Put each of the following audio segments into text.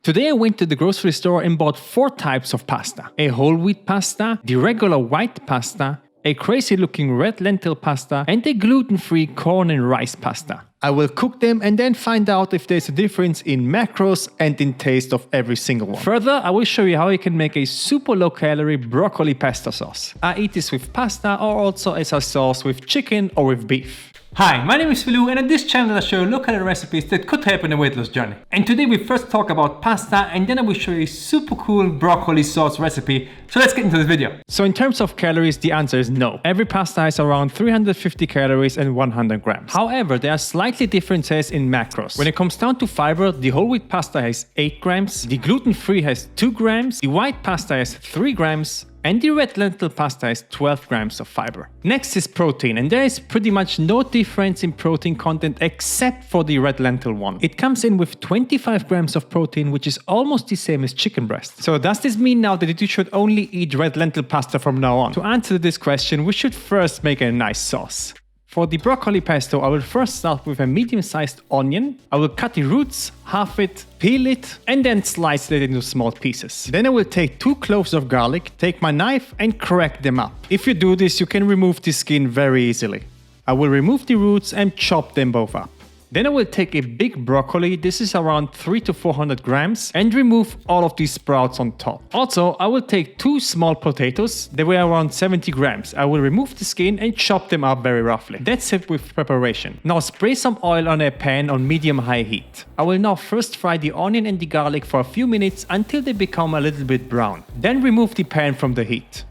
Today I went to the grocery store and bought 4 types of pasta. A whole wheat pasta, the regular white pasta, a crazy looking red lentil pasta, and a gluten-free corn and rice pasta. I will cook them and then find out if there's a difference in macros and in taste of every single one. Further, I will show you how you can make a super low calorie broccoli pesto sauce. I eat this with pasta or also as a sauce with chicken or with beef. Hi, my name is Filou, and on this channel I show you local recipes that could help in the weight loss journey. And today we first talk about pasta and then I will show you a super cool broccoli sauce recipe. So let's get into this video. So in terms of calories, the answer is no. Every pasta has around 350 calories and 100 grams. However, there are slightly differences in macros. When it comes down to fiber, the whole wheat pasta has 8 grams, the gluten-free has 2 grams, the white pasta has 3 grams, and the red lentil pasta has 12 grams of fiber. Next is protein, and there is pretty much no difference in protein content except for the red lentil one. It comes in with 25 grams of protein, which is almost the same as chicken breast. So does this mean now that you should only eat red lentil pasta from now on? To answer this question, we should first make a nice sauce. For the broccoli pesto, I will first start with a medium-sized onion. I will cut the roots, half it, peel it, and then slice it into small pieces. Then I will take 2 cloves of garlic, take my knife and crack them up. If you do this, you can remove the skin very easily. I will remove the roots and chop them both up. Then I will take a big broccoli, this is around 300 to 400 grams, and remove all of these sprouts on top. Also, I will take 2 small potatoes, they weigh around 70 grams. I will remove the skin and chop them up very roughly. That's it with preparation. Now spray some oil on a pan on medium-high heat. I will now first fry the onion and the garlic for a few minutes until they become a little bit brown. Then remove the pan from the heat.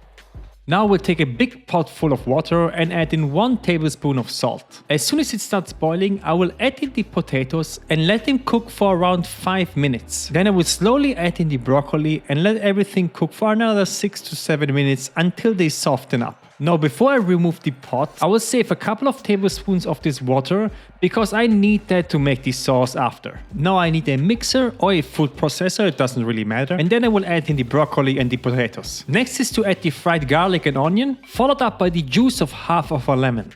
Now we'll take a big pot full of water and add in 1 tablespoon of salt. As soon as it starts boiling, I will add in the potatoes and let them cook for around 5 minutes. Then I will slowly add in the broccoli and let everything cook for another 6 to 7 minutes until they soften up. Now before I remove the pot, I will save a couple of tablespoons of this water because I need that to make the sauce after. Now I need a mixer or a food processor, it doesn't really matter. And then I will add in the broccoli and the potatoes. Next is to add the fried garlic and onion, followed up by the juice of half of a lemon.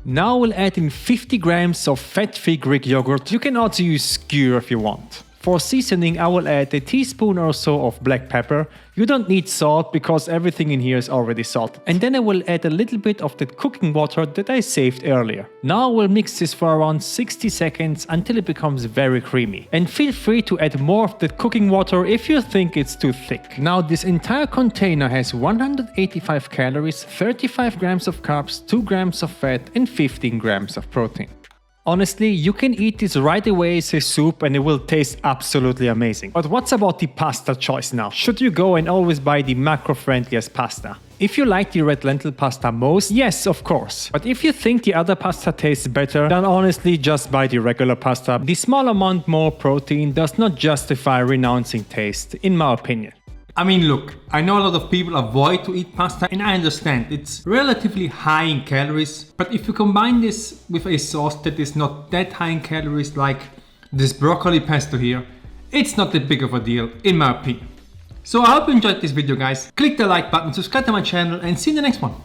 Now we'll add in 50 grams of fat-free Greek yogurt. You can also use skyr if you want. For seasoning, I will add a teaspoon or so of black pepper. You don't need salt because everything in here is already salted. And then I will add a little bit of that cooking water that I saved earlier. Now I will mix this for around 60 seconds until it becomes very creamy. And feel free to add more of that cooking water if you think it's too thick. Now this entire container has 185 calories, 35 grams of carbs, 2 grams of fat and 15 grams of protein. Honestly, you can eat this right away as a soup and it will taste absolutely amazing. But what's about the pasta choice now? Should you go and always buy the macro-friendliest pasta? If you like the red lentil pasta most, yes, of course. But if you think the other pasta tastes better, then honestly just buy the regular pasta. The small amount more protein does not justify renouncing taste, in my opinion. I mean, look, I know a lot of people avoid to eat pasta and I understand it's relatively high in calories, but if you combine this with a sauce that is not that high in calories like this broccoli pesto here, it's not that big of a deal in my opinion. So I hope you enjoyed this video guys, click the like button, subscribe to my channel and see you in the next one.